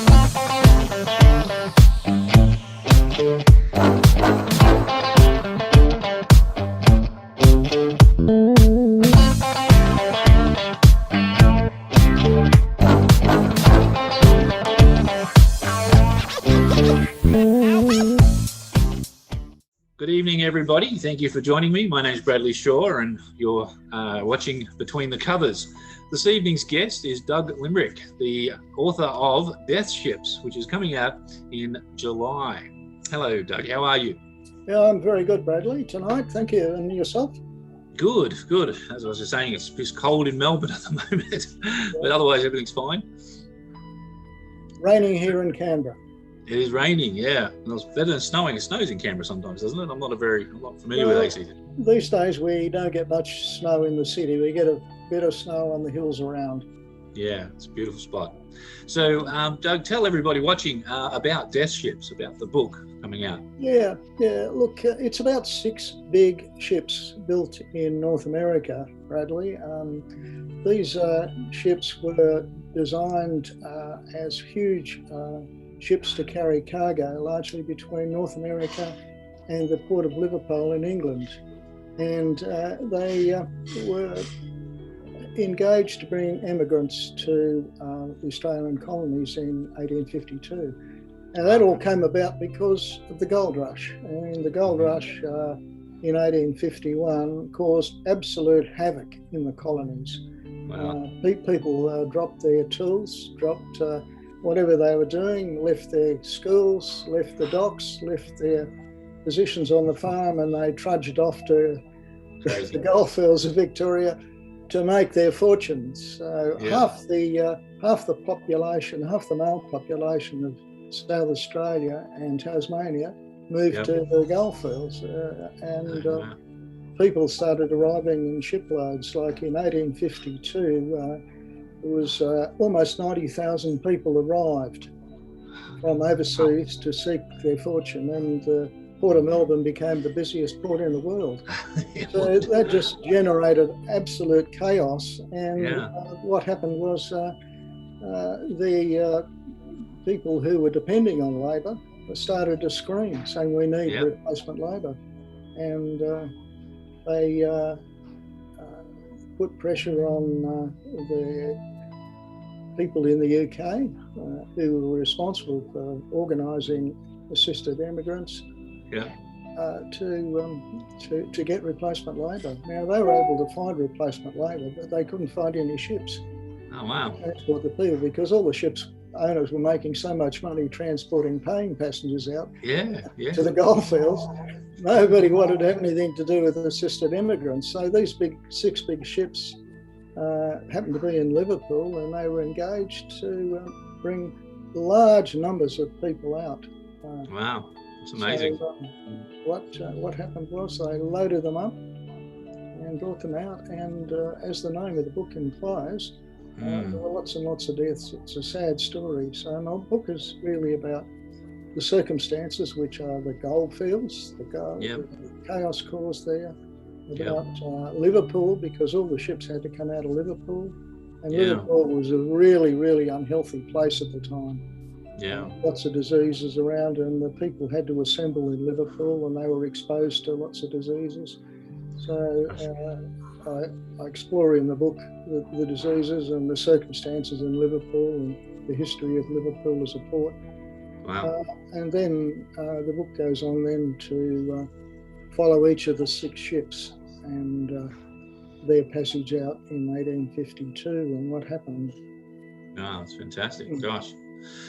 Good evening, everybody. Thank you for joining me. My name is Bradley Shaw, and you're watching Between the Covers. This evening's guest is Doug Limbrick, the author of Death Ships, which is coming out in July. Hello, Doug. How are you? Yeah, I'm very good, Bradley, tonight. Thank you. And yourself? Good, good. As I was just saying, it's cold in Melbourne at the moment, but otherwise everything's fine. Raining here in Canberra. It is raining, yeah. And it's better than snowing. It snows in Canberra sometimes, doesn't it? I'm not familiar with AC. These days we don't get much snow in the city. We get a bit of snow on the hills around. Yeah, it's a beautiful spot. So, Doug, tell everybody watching about Death Ships, about the book coming out. Yeah. Look, it's about 6 big ships built in North America, Bradley. These ships were designed as huge ships to carry cargo, largely between North America and the Port of Liverpool in England. And they were engaged to bring emigrants to the Australian colonies in 1852. And that all came about because of the gold rush. And the gold rush in 1851 caused absolute havoc in the colonies. Wow. People dropped their tools, dropped whatever they were doing, left their schools, left the docks, left their positions on the farm, and they trudged off to the goldfields of Victoria to make their fortunes. So half the population, half the male population of South Australia and Tasmania moved to the goldfields, and people started arriving in shiploads. Like in 1852, there was almost 90,000 people arrived from overseas to seek their fortune, and the Port of Melbourne became the busiest port in the world. So that just generated absolute chaos. And what happened was the people who were depending on labour started to scream, saying we need replacement labour. And they put pressure on the people in the UK who were responsible for organising assisted immigrants to get replacement labour. Now, they were able to find replacement labour, but they couldn't find any ships. Oh, wow. Transport the people, because all the ships owners were making so much money transporting paying passengers out to the goldfields. Nobody wanted to have anything to do with assisted immigrants. So these 6 big ships happened to be in Liverpool, and they were engaged to bring large numbers of people out. Wow, that's amazing. So, what happened was they loaded them up and brought them out, and as the name of the book implies, there were lots and lots of deaths. It's a sad story. So my book is really about the circumstances, which are the gold fields, the chaos caused there, about Liverpool, because all the ships had to come out of Liverpool, and Liverpool was a really, really unhealthy place at the time. Lots of diseases around, and the people had to assemble in Liverpool, and they were exposed to lots of diseases. So I explore in the book the diseases and the circumstances in Liverpool and the history of Liverpool as a port. Wow. And then the book goes on then to follow each of the 6 ships and their passage out in 1852 and what happened. Oh, that's fantastic. Gosh.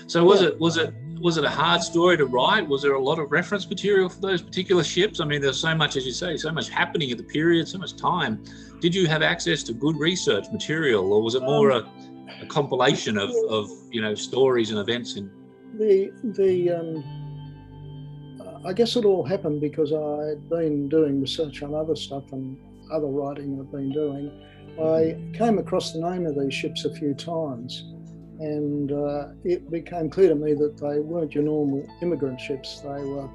So was it a hard story to write? Was there a lot of reference material for those particular ships? I mean, there's so much, as you say, so much happening at the period, so much time. Did you have access to good research material, or was it more a compilation of stories and events? I guess it all happened because I'd been doing research on other stuff and other writing I've been doing. I came across the name of these ships a few times, and it became clear to me that they weren't your normal immigrant ships. They were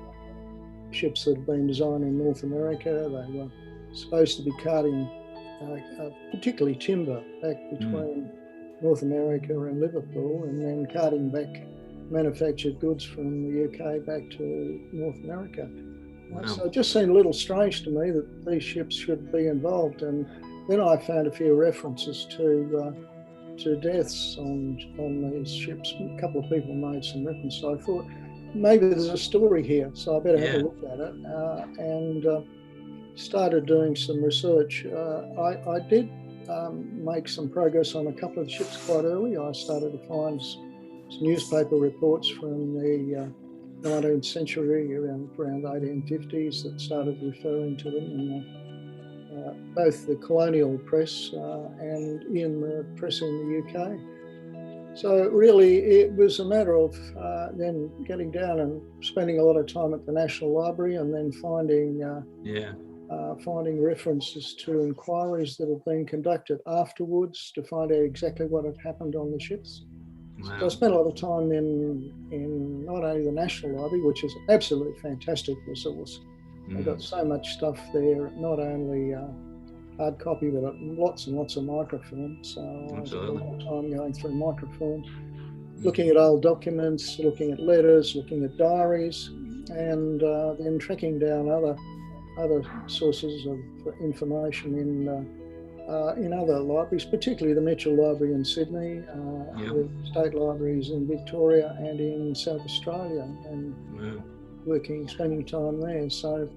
ships that had been designed in North America. They were supposed to be carting particularly timber back between North America and Liverpool, and then carting back manufactured goods from the UK back to North America. Wow. So it just seemed a little strange to me that these ships should be involved. And then I found a few references to deaths on these ships. A couple of people made some reference. So I thought maybe there's a story here, so I better have a look at it. And started doing some research. I did make some progress on a couple of the ships quite early. I started to find some newspaper reports from the 19th century, around 1850s, that started referring to them in both the colonial press and in the press in the UK. So really it was a matter of then getting down and spending a lot of time at the National Library, and then finding references to inquiries that had been conducted afterwards to find out exactly what had happened on the ships. Wow. So I spent a lot of time in not only the National Library, which is an absolutely fantastic resource. They've got so much stuff there, not only hard copy, but lots and lots of microfilm. So I spent a lot of time going through microfilm, looking at old documents, looking at letters, looking at diaries, and then tracking down other sources of information in other libraries, particularly the Mitchell Library in Sydney, the state libraries in Victoria and in South Australia, and spending time there. So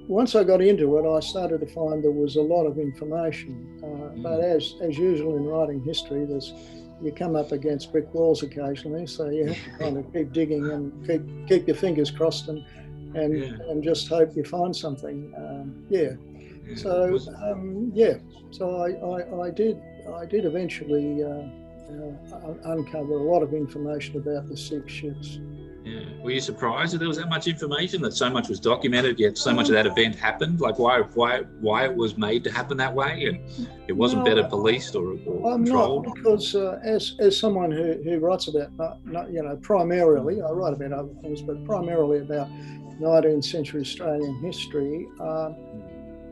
once I got into it, I started to find there was a lot of information. But as usual in writing history, you come up against brick walls occasionally, so you have to kind of keep digging and keep your fingers crossed and just hope you find something. So I did eventually uncover a lot of information about the 6 ships. Yeah. Were you surprised that there was that much information, that so much was documented, yet so much of that event happened? Like why it was made to happen that way, and it wasn't better policed or controlled? Not, because as someone who writes about, primarily, I write about other things, but primarily about 19th century Australian history,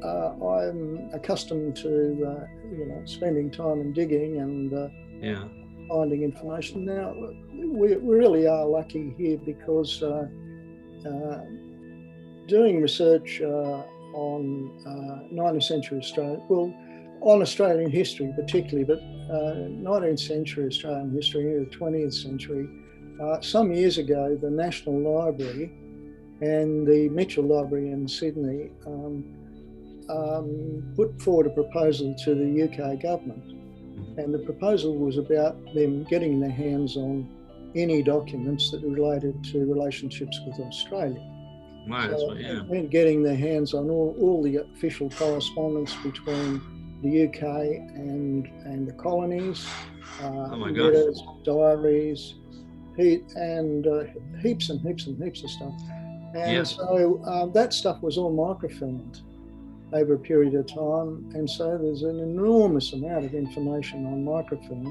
I'm accustomed to spending time and digging and finding information. Now, we really are lucky here because doing research on 19th century Australia, well, on Australian history particularly, but 19th century Australian history, the 20th century, some years ago, the National Library and the Mitchell Library in Sydney put forward a proposal to the UK government. And the proposal was about them getting their hands on any documents that related to relationships with Australia. Wow, so it meant getting their hands on all the official correspondence between the UK and the colonies, letters, diaries, heaps and heaps of stuff. And so that stuff was all microfilmed over a period of time, and so there's an enormous amount of information on microfilm.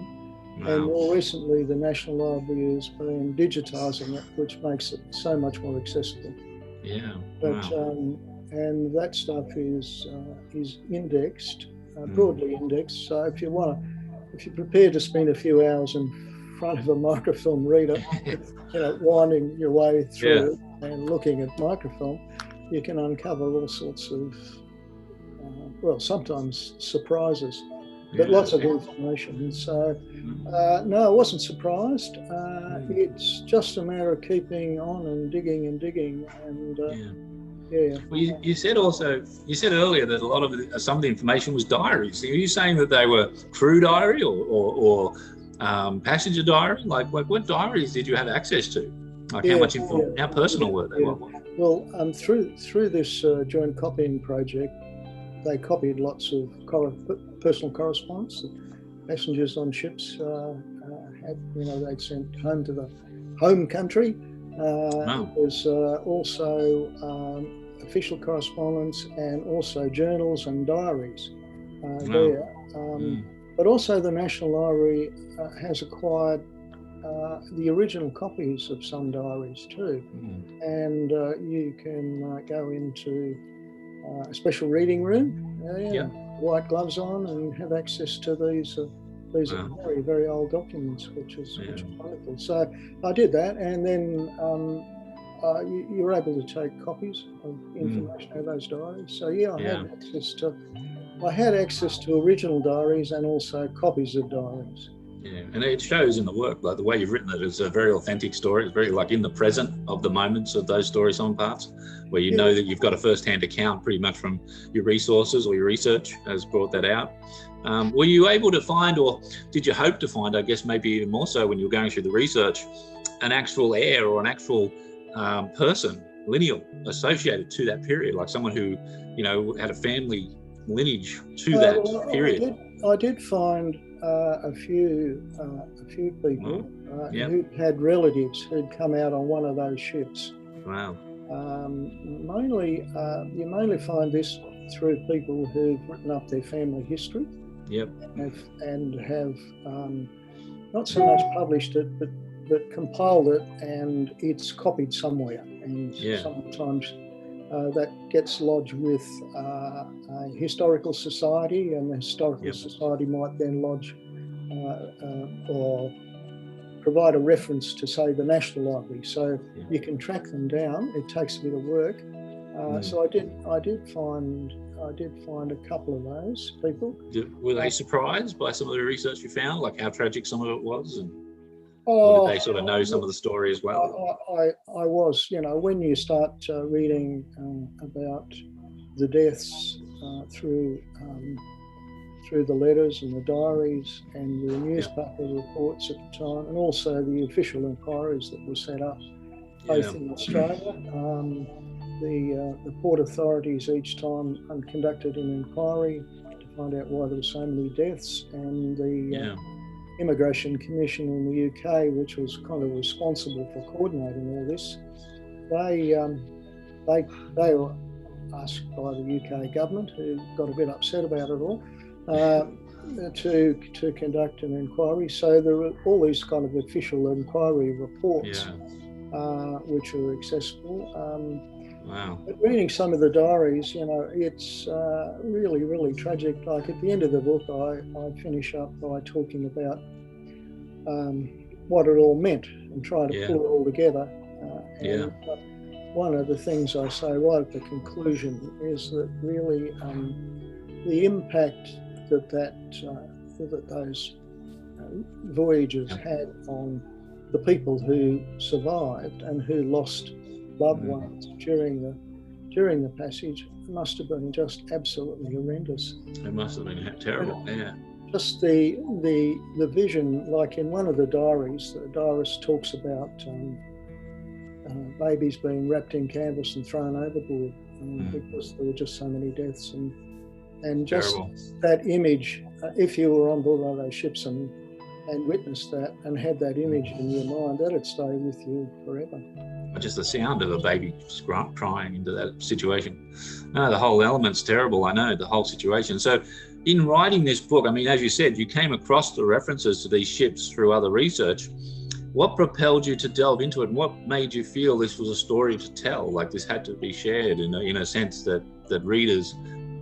And more recently, the National Library has been digitising it, which makes it so much more accessible. But and that stuff is indexed, broadly indexed. So if you're prepared to spend a few hours in front of a microfilm reader, winding your way through it and looking at microfilm, you can uncover all sorts of sometimes surprises, but lots of information. And so, no, I wasn't surprised. It's just a matter of keeping on and digging and Well, you said earlier that a lot of some of the information was diaries. Are you saying that they were crew diary or passenger diary? Like what diaries did you have access to? Like how personal were they? Well, through this joint copying project, they copied lots of personal correspondence that passengers on ships had. They'd sent home to the home country. There's also official correspondence and also journals and diaries there. But also the National Library has acquired the original copies of some diaries too. And you can go into a special reading room, white gloves on, and have access to these These are very, very old documents, which is wonderful. So I did that, and then you were able to take copies of information of those diaries. So I had access to original diaries and also copies of diaries. Yeah, and it shows in the work, like the way you've written it, it's a very authentic story. It's very like in the present of the moments of those stories, some parts, where you know that you've got a first-hand account pretty much from your resources or your research has brought that out. Were you able to find, or did you hope to find, I guess maybe even more so when you were going through the research, an actual heir or an actual person, lineal, associated to that period, like someone who, you know, had a family lineage to that period? I did find a few people who had relatives who'd come out on one of those ships. Wow. You mainly find this through people who've written up their family history. Yep. And have not so much published it, but compiled it, and it's copied somewhere. And sometimes that gets lodged with a historical society, and the historical society might then lodge or provide a reference to, say, the National Library. So you can track them down. It takes a bit of work. So I did find a couple of those people. Were they surprised by some of the research you found, like how tragic some of it was? Or did they sort of know some of the story as well? I was, you know, when you start reading about the deaths through the letters and the diaries and the newspaper reports at the time, and also the official inquiries that were set up, both in Australia. The port authorities each time conducted an inquiry to find out why there were so many deaths, and the Immigration Commission in the UK, which was kind of responsible for coordinating all this, they were asked by the UK government, who got a bit upset about it all, to conduct an inquiry. So there were all these kind of official inquiry reports, which are accessible. Wow. But reading some of the diaries, you know, it's really, really tragic. Like at the end of the book, I finish up by talking about what it all meant and try to pull it all together. One of the things I say right at the conclusion is that really the impact that those voyages had on the people who survived and who lost loved ones during the passage must have been just absolutely horrendous. It must have been terrible. Just the vision, like in one of the diaries, the diarist talks about babies being wrapped in canvas and thrown overboard because there were just so many deaths, and just terrible. That image. If you were on board one of those ships and witnessed that and had that image in your mind, that'd stay with you forever. Just the sound of a baby crying into that situation. No, the whole element's terrible. I know the whole situation. So in writing this book, I mean, as you said, you came across the references to these ships through other research. What propelled you to delve into it, and what made you feel this was a story to tell? Like this had to be shared in a sense that readers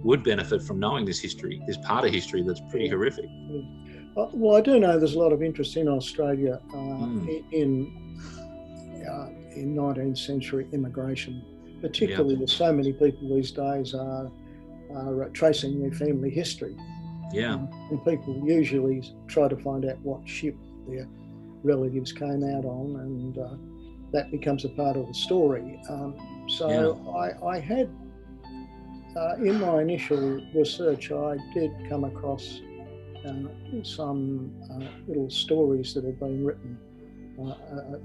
would benefit from knowing this history, this part of history that's pretty horrific. Well, I do know there's a lot of interest in Australia in 19th century immigration, particularly as so many people these days are tracing their family history. And people usually try to find out what ship their relatives came out on, and that becomes a part of the story. I had, in my initial research, I did come across some little stories that had been written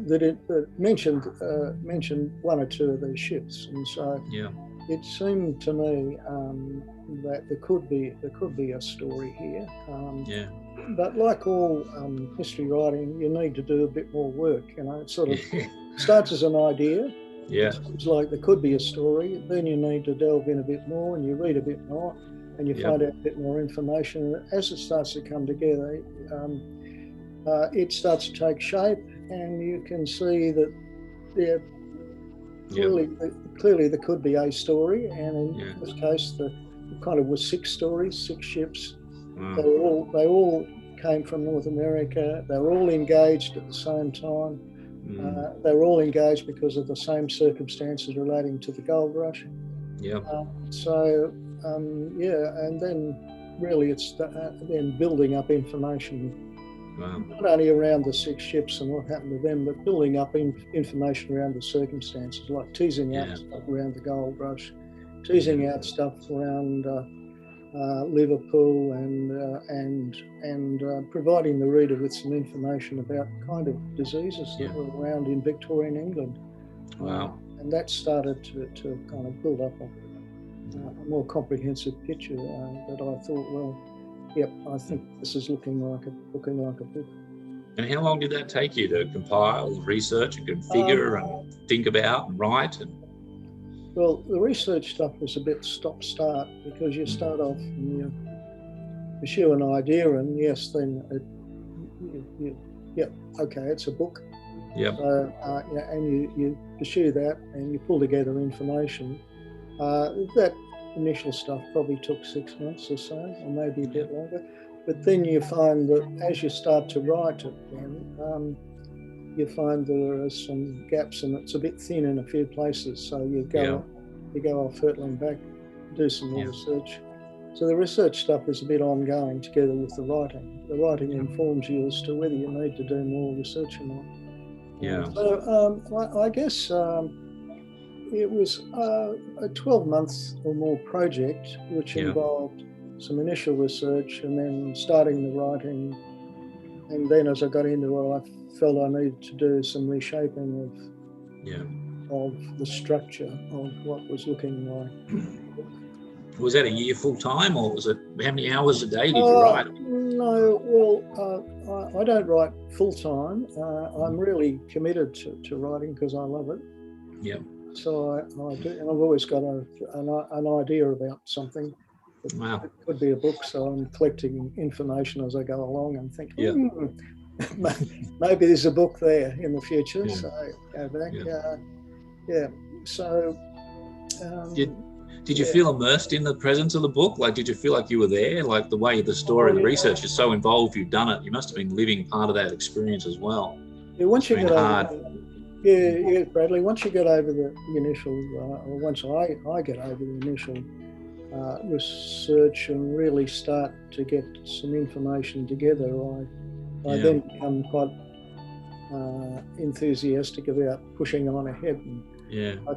that mentioned one or two of these ships, and so it seemed to me that there could be a story here. But like all history writing, you need to do a bit more work. You know, it sort of starts as an idea. It's like there could be a story. Then you need to delve in a bit more, and you read a bit more, and you find out a bit more information. And as it starts to come together, it starts to take shape, and you can see that clearly there could be a story. And in this case, the kind of was 6 stories, 6 ships. They all came from North America. They were all engaged at the same time. They were all engaged because of the same circumstances relating to the gold rush. Yeah. And then really it's then building up information. Wow. Not only around the 6 ships and what happened to them, but building up information around the circumstances, like teasing out stuff around the gold rush, teasing out stuff around Liverpool, and providing the reader with some information about kind of diseases that were around in Victorian England. Wow. And that started to kind of build up a more comprehensive picture that I thought, well, yep, I think this is looking like a book. And how long did that take you to compile, research, and configure, and think about, and write? Well, the research stuff was a bit stop-start, because you start off and you pursue an idea, and yes, then okay, it's a book. Yep. So, and you pursue that, and you pull together information. That initial stuff probably took 6 months or so, or maybe a bit longer. But then you find that as you start to write it, then you find there are some gaps, and it's a bit thin in a few places. So you go off hurtling back, do some more research. So the research stuff is a bit ongoing together with the writing. The writing informs you as to whether you need to do more research or not. Yeah. So I guess it was a 12-month or more project, which involved some initial research and then starting the writing. And then as I got into it, I felt I needed to do some reshaping of the structure of what was looking like. Was that a year full time, or was it, how many hours a day did you write? No, well, I don't write full time. I'm really committed to writing because I love it. Yeah. So I do, and I've always got an idea about something. Wow. It could be a book, so I'm collecting information as I go along and think, maybe there's a book there in the future. So go back. So. Did you feel immersed in the presence of the book? Like, did you feel like you were there? Like the way the story and the research is so involved, you've done it. You must have been living part of that experience as well. Yeah, once you get over, Bradley. Once you get over the initial, or once I get over the initial research and really start to get some information together, I then become quite enthusiastic about pushing on ahead.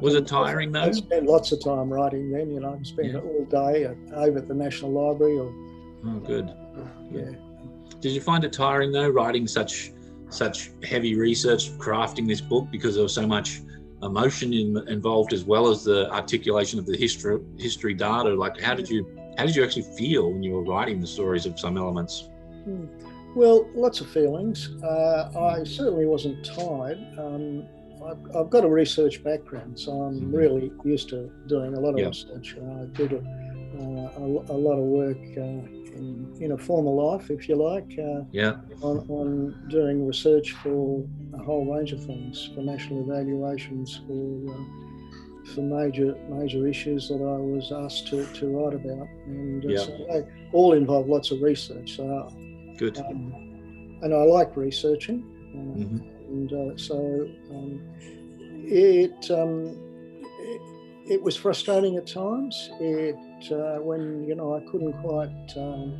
Was it tiring though? I spent lots of time writing then, I spent all day over at the National Library. Oh, good. Did you find it tiring though, writing such heavy research, crafting this book, because there was so much emotion involved, as well as the articulation of the history data? Like, how did you actually feel when you were writing the stories of some elements? Well, lots of feelings. I certainly wasn't tired. I've got a research background, so I'm really used to doing a lot of research. I did a lot of work in a former life, if you like, on doing research for a whole range of things, for national evaluations, for major issues that I was asked to write about, and so they all involve lots of research. So, good. And I like researching, and so it was frustrating at times. When I couldn't quite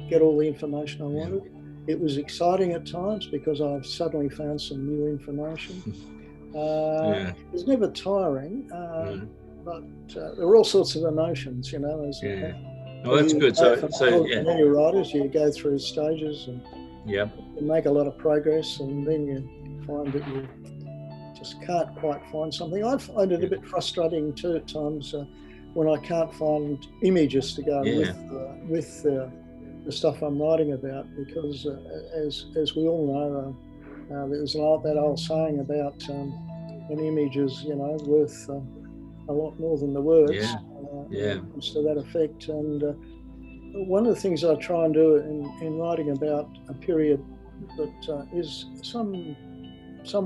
get all the information I wanted. It was exciting at times because I've suddenly found some new information. It was never tiring, but there were all sorts of emotions, Well, that's good. So many writers, you go through stages and you make a lot of progress, and then you find that you just can't quite find something. I find it a bit frustrating too at times when I can't find images to go with the stuff I'm writing about, because as we all know, there's that old saying about an image is worth a lot more than the words. To that effect. And one of the things I try and do in writing about a period that is some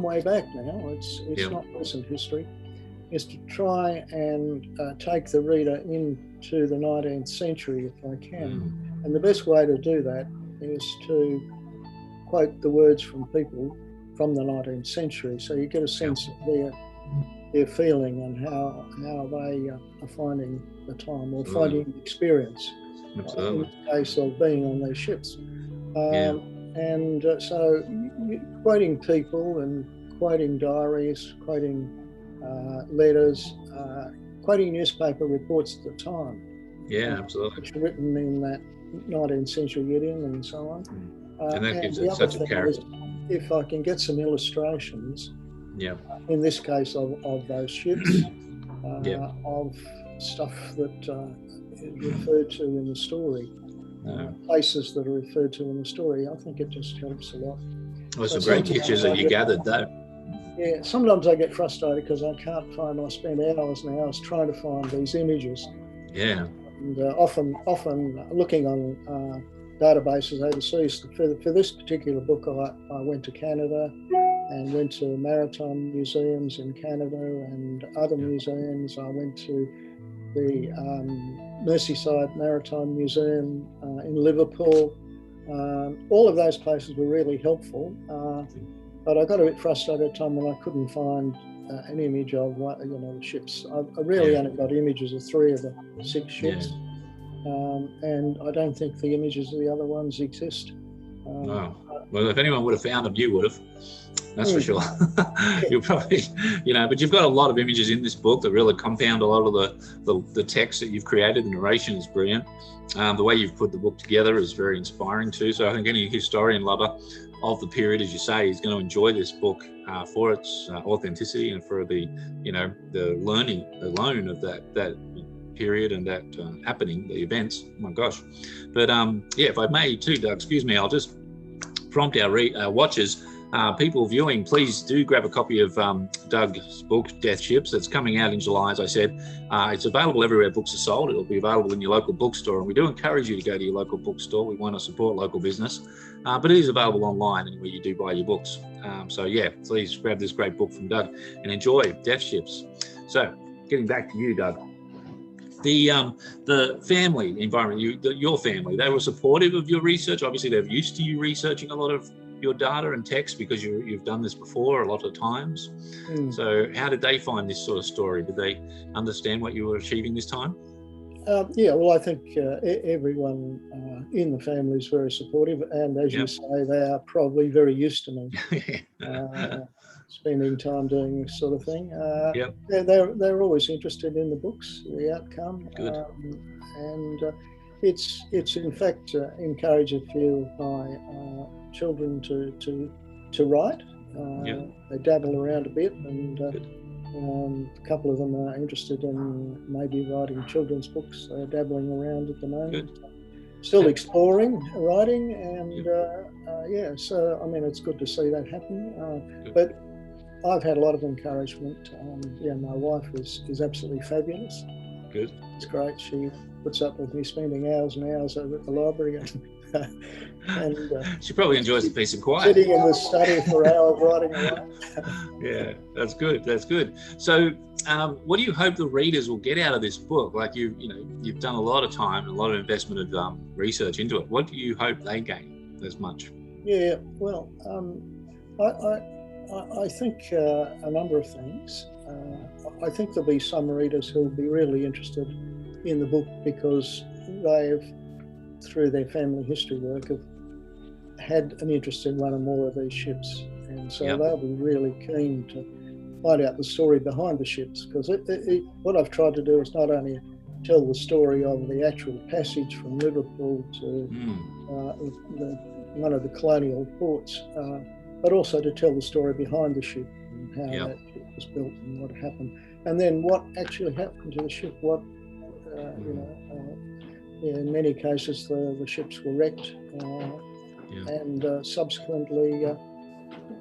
way back now, it's not recent history, is to try and take the reader into the 19th century if I can. And the best way to do that is to quote the words from people from the 19th century, so you get a sense of their feeling and how they are finding the time or finding the experience. In the case of being on these ships. So quoting people and quoting diaries, quoting letters, quoting newspaper reports at the time. Yeah, absolutely. Which are written in that 19th century idiom and so on. And that gives it such a character. If I can get some illustrations, in this case of those ships, of stuff that is referred to in the story, places that are referred to in the story, I think it just helps a lot. Well, some great pictures that you gathered, though. Yeah, sometimes I get frustrated because I can't find. I spend hours and hours trying to find these images. Yeah. And often looking on databases overseas. For this particular book, I went to Canada and went to maritime museums in Canada and other museums. I went to the Merseyside Maritime Museum in Liverpool. All of those places were really helpful, but I got a bit frustrated at the time when I couldn't find an image of the ships. I really only got images of 3 of the 6 ships, and I don't think the images of the other ones exist. Wow. Well, if anyone would have found them, you would have. That's for sure. You'll probably, but you've got a lot of images in this book that really compound a lot of the text that you've created. The narration is brilliant. The way you've put the book together is very inspiring too. So I think any historian lover of the period, as you say, is going to enjoy this book for its authenticity and for the learning alone of that period and that happening, the events. Oh my gosh. But if I may too, Doug, excuse me, I'll just prompt our watchers. People viewing, please do grab a copy of Doug's book, Death Ships. That's coming out in July, as I said. It's available everywhere books are sold. It'll be available in your local bookstore. And we do encourage you to go to your local bookstore. We want to support local business. But it is available online anywhere you do buy your books. Please grab this great book from Doug and enjoy Death Ships. So, getting back to you, Doug. The family environment, your family, they were supportive of your research. Obviously, they're used to you researching a lot of your data and text because you've done this before a lot of times. So how did they find this sort of story? Did they understand what you were achieving this time? Well, I think everyone in the family is very supportive, and as you say, they are probably very used to me spending time doing this sort of thing. They're always interested in the books, the outcome. Good. And it's in fact encouraged a few of my children to write. They dabble around a bit, and a couple of them are interested in maybe writing children's books. They're dabbling around at the moment. Still exploring writing, and so I mean, it's good to see that happen. But I've had a lot of encouragement. My wife is absolutely fabulous. Good. It's great. She puts up with me spending hours and hours over at the library, and she probably enjoys the peace and quiet. Sitting in the study for hours writing away. Yeah, that's good. That's good. So, what do you hope the readers will get out of this book? Like you've done a lot of time and a lot of investment of research into it. What do you hope they gain as much? Yeah, well, I think a number of things. I think there'll be some readers who'll be really interested in the book because they've, through their family history work, have had an interest in one or more of these ships, and so they'll be really keen to find out the story behind the ships, because what I've tried to do is not only tell the story of the actual passage from Liverpool to one of the colonial ports, but also to tell the story behind the ship and how that ship was built and what happened, and then what actually happened to the ship. What in many cases the ships were wrecked, and subsequently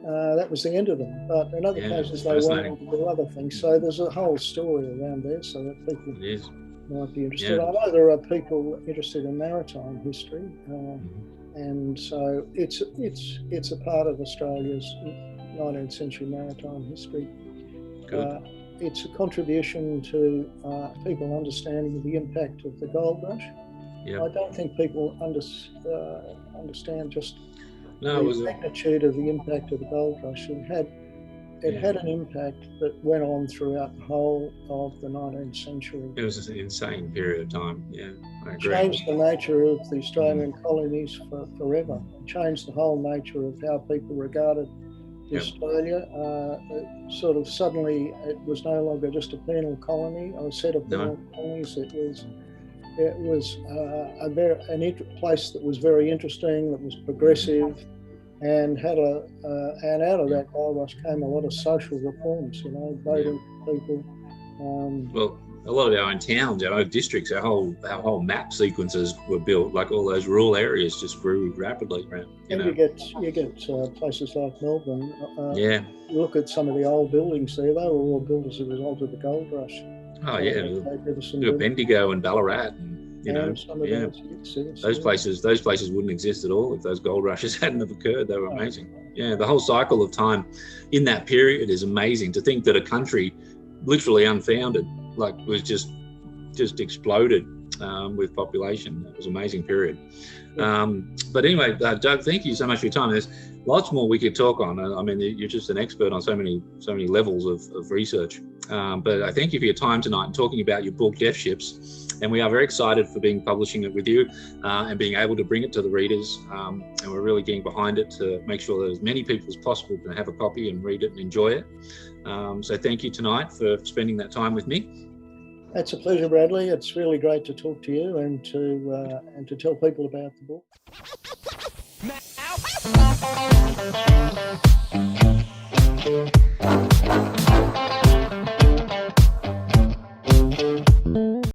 that was the end of them. But in other cases they went on to do other things. So there's a whole story around there, so that people might be interested. I know there are people interested in maritime history. And so it's a part of Australia's 19th century maritime history. It's a contribution to people understanding the impact of the gold rush. I don't think people understand just No, the magnitude of the impact of the gold rush. It had an impact that went on throughout the whole of the 19th century. It was an insane period of time. Yeah, I agree. Changed the nature of the Australian colonies forever. It changed the whole nature of how people regarded Australia. Sort of suddenly, it was no longer just a penal colony or a set of penal colonies. It was a place that was very interesting, that was progressive, and and out of that gold rush came a lot of social reforms. Voting people. Well, a lot of our own towns, our own districts, our whole map sequences were built. Like all those rural areas just grew rapidly around. You get places like Melbourne. Look at some of the old buildings there. They were all built as a result of the gold rush. Oh yeah, Bendigo and Ballarat, those places wouldn't exist at all if those gold rushes hadn't have occurred. They were amazing. Yeah, the whole cycle of time in that period is amazing. To think that a country, literally unfounded, was just exploded with population. It was an amazing period. But anyway, Doug, thank you so much for your time. There's lots more we could talk on. I mean, you're just an expert on so many levels of research. But I thank you for your time tonight and talking about your book, Death Ships. And we are very excited for publishing it with you and being able to bring it to the readers. And we're really getting behind it to make sure that as many people as possible can have a copy and read it and enjoy it. So thank you tonight for spending that time with me. It's a pleasure, Bradley. It's really great to talk to you and to tell people about the book.